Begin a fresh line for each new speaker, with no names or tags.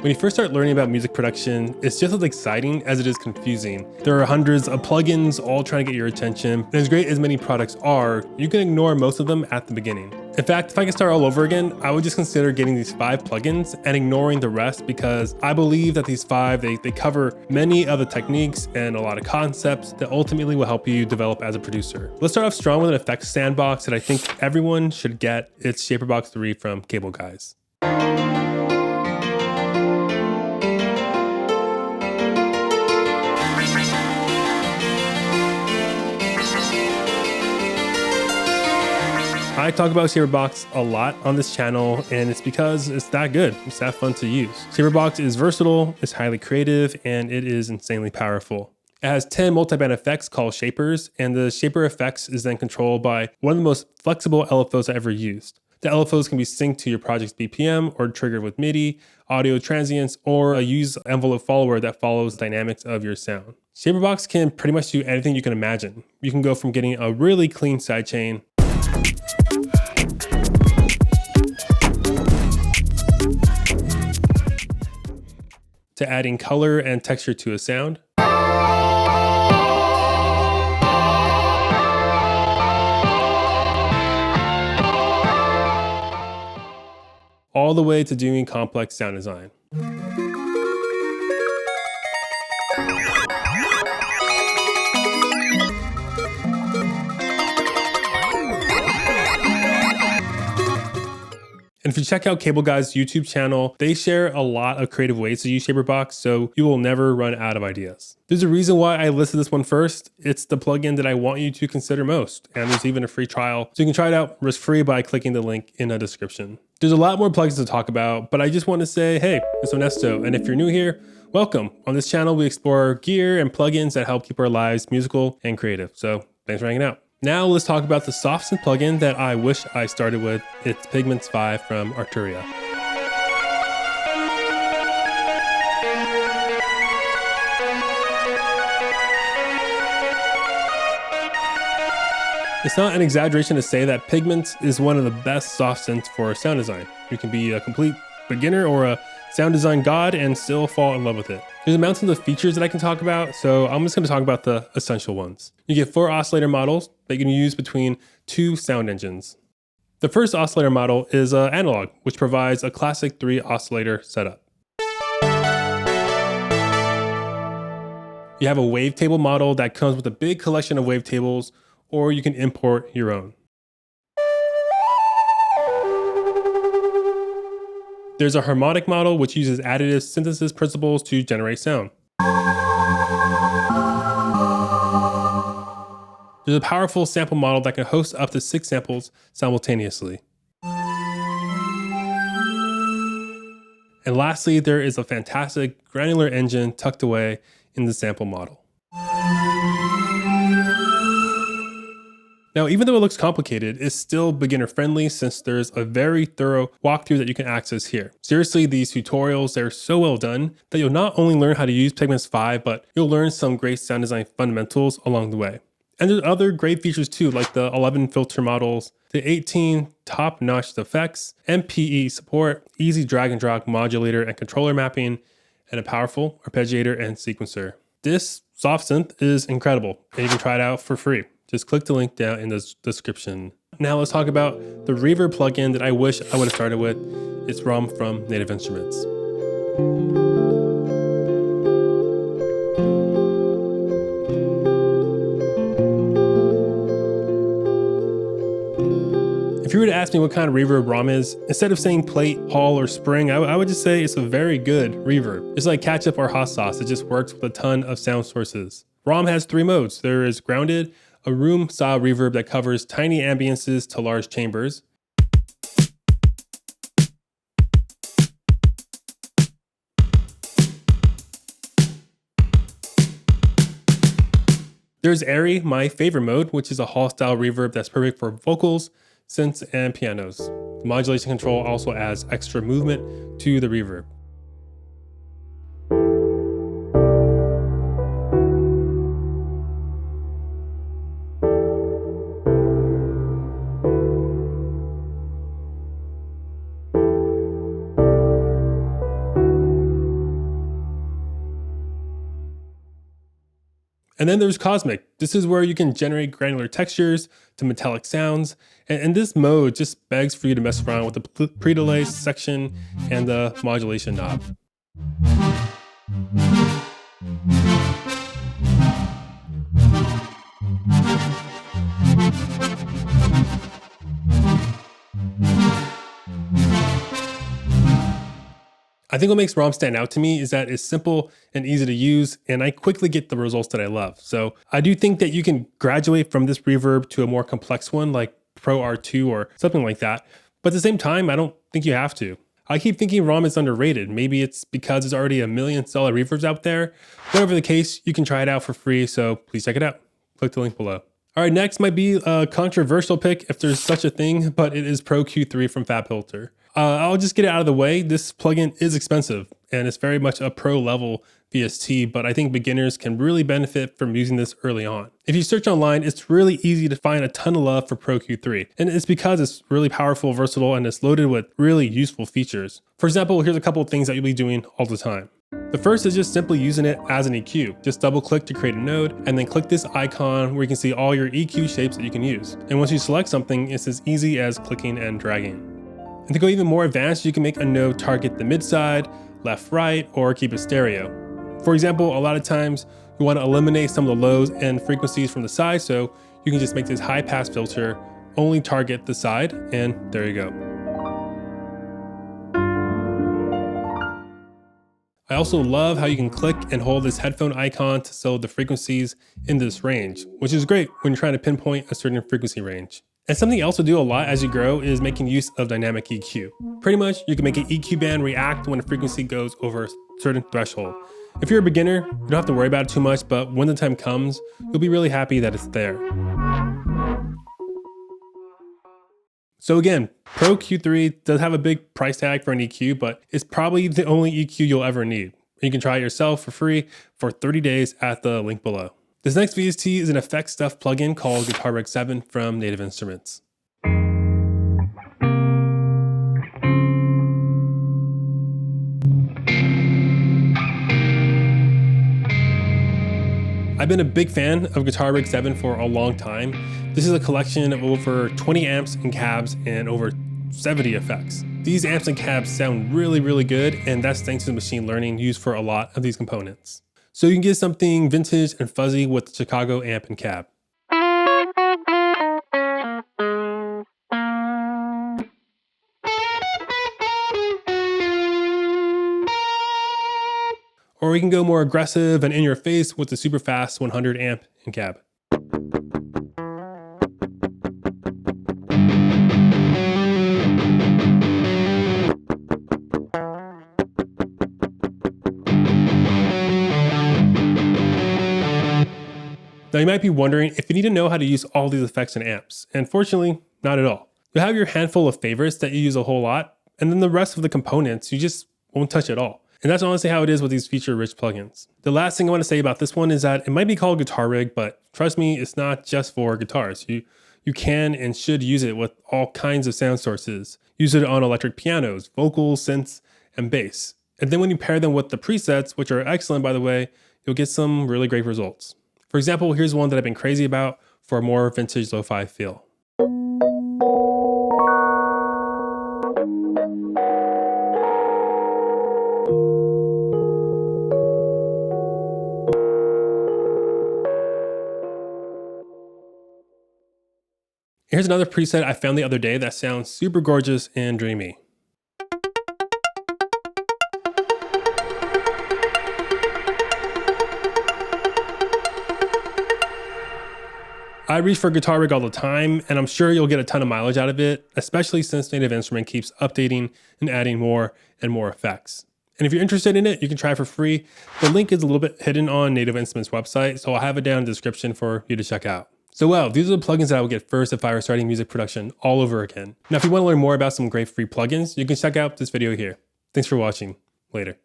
When you first start learning about music production, it's just as exciting as it is confusing. There are hundreds of plugins all trying to get your attention, and as great as many products are, you can ignore most of them at the beginning. In fact, if I could start all over again, I would just consider getting these 5 plugins and ignoring the rest, because I believe that these 5, they cover many of the techniques and a lot of concepts that ultimately will help you develop as a producer. Let's start off strong with an effects sandbox that I think everyone should get. It's Shaperbox 3 from Cable Guys. I talk about Shaperbox a lot on this channel, and it's because it's that good. It's that fun to use. Shaperbox is versatile, it's highly creative, and it is insanely powerful. It has 10 multi-band effects called shapers, and the shaper effects is then controlled by one of the most flexible LFOs I ever used. The LFOs can be synced to your project's BPM or triggered with MIDI, audio transients, or a use envelope follower that follows the dynamics of your sound. Shaperbox can pretty much do anything you can imagine. You can go from getting a really clean sidechain to adding color and texture to a sound, all the way to doing complex sound design. And if you check out Cable Guys' YouTube channel, they share a lot of creative ways to use Shaperbox, so you will never run out of ideas. There's a reason why I listed this one first. It's the plugin that I want you to consider most, and there's even a free trial, so you can try it out risk-free by clicking the link in the description. There's a lot more plugins to talk about, but I just want to say, hey, it's Onesto, and if you're new here, welcome. On this channel, we explore gear and plugins that help keep our lives musical and creative, so thanks for hanging out. Now let's talk about the soft synth plugin that I wish I started with. It's Pigments 5 from Arturia. It's not an exaggeration to say that Pigments is one of the best soft synths for sound design. You can be a complete beginner or a sound design god and still fall in love with it. There's mountains of features that I can talk about, so I'm just going to talk about the essential ones. You get 4 oscillator models that you can use between 2 sound engines. The first oscillator model is analog, which provides a classic 3 oscillator setup. You have a wavetable model that comes with a big collection of wavetables, or you can import your own. There's a harmonic model which uses additive synthesis principles to generate sound. There's a powerful sample model that can host up to 6 samples simultaneously. And lastly, there is a fantastic granular engine tucked away in the sample model. Now, even though it looks complicated, it's still beginner friendly since there's a very thorough walkthrough that you can access here. Seriously, these tutorials, they're so well done that you'll not only learn how to use Pigments 5, but you'll learn some great sound design fundamentals along the way. And there's other great features too, like the 11 filter models, the 18 top-notch effects, MPE support, easy drag and drop modulator and controller mapping, and a powerful arpeggiator and sequencer. This soft synth is incredible, and you can try it out for free. Just click the link down in the description. Now let's talk about the Reverb plugin that I wish I would have started with. It's ROM from Native Instruments. If you were to ask me what kind of reverb ROM is, instead of saying plate, hall, or spring, I would just say it's a very good reverb. It's like ketchup or hot sauce. It just works with a ton of sound sources. ROM has 3 modes. There is grounded, a room-style reverb that covers tiny ambiances to large chambers. There's airy, my favorite mode, which is a hall-style reverb that's perfect for vocals, synths, and pianos. The modulation control also adds extra movement to the reverb. And then there's Cosmic. This is where you can generate granular textures to metallic sounds. And this mode just begs for you to mess around with the pre-delay section and the modulation knob. I think what makes ROM stand out to me is that it's simple and easy to use, and I quickly get the results that I love. So I do think that you can graduate from this reverb to a more complex one like Pro R2 or something like that. But at the same time, I don't think you have to. I keep thinking ROM is underrated. Maybe it's because there's already a million solid reverbs out there. Whatever the case, you can try it out for free, so please check it out. Click the link below. All right, next might be a controversial pick if there's such a thing, but it is Pro Q3 from FabFilter. I'll just get it out of the way. This plugin is expensive and it's very much a pro level VST, but I think beginners can really benefit from using this early on. If you search online, it's really easy to find a ton of love for Pro Q3, and it's because it's really powerful, versatile, and it's loaded with really useful features. For example, here's a couple of things that you'll be doing all the time. The first is just simply using it as an EQ. Just double click to create a node and then click this icon where you can see all your EQ shapes that you can use. And once you select something, it's as easy as clicking and dragging. And to go even more advanced, you can make a node target the mid side, left, right, or keep it stereo. For example, a lot of times you want to eliminate some of the lows and frequencies from the side, so you can just make this high pass filter only target the side, and there you go. I also love how you can click and hold this headphone icon to select the frequencies in this range, which is great when you're trying to pinpoint a certain frequency range. And something else to do a lot as you grow is making use of dynamic EQ. Pretty much, you can make an EQ band react when a frequency goes over a certain threshold. If you're a beginner, you don't have to worry about it too much, but when the time comes, you'll be really happy that it's there. So again, Pro Q3 does have a big price tag for an EQ, but it's probably the only EQ you'll ever need. You can try it yourself for free for 30 days at the link below. This next VST is an effects stuff plugin called Guitar Rig 7 from Native Instruments. I've been a big fan of Guitar Rig 7 for a long time. This is a collection of over 20 amps and cabs and over 70 effects. These amps and cabs sound really, really good, and that's thanks to the machine learning used for a lot of these components. So you can get something vintage and fuzzy with the Chicago amp and cab. Or we can go more aggressive and in your face with the super fast 100 amp and cab. Now you might be wondering if you need to know how to use all these effects and amps, and fortunately, not at all. You'll have your handful of favorites that you use a whole lot, and then the rest of the components you just won't touch at all. And that's honestly how it is with these feature-rich plugins. The last thing I want to say about this one is that it might be called Guitar Rig, but trust me, it's not just for guitars. You can and should use it with all kinds of sound sources. Use it on electric pianos, vocals, synths, and bass. And then when you pair them with the presets, which are excellent by the way, you'll get some really great results. For example, here's one that I've been crazy about for a more vintage lo-fi feel. Here's another preset I found the other day that sounds super gorgeous and dreamy. I reach for Guitar Rig all the time, and I'm sure you'll get a ton of mileage out of it, especially since Native Instrument keeps updating and adding more and more effects. And if you're interested in it, you can try it for free. The link is a little bit hidden on Native Instruments website, so I'll have it down in the description for you to check out. So wow, these are the plugins that I would get first if I were starting music production all over again. Now, if you want to learn more about some great free plugins, you can check out this video here. Thanks for watching. Later.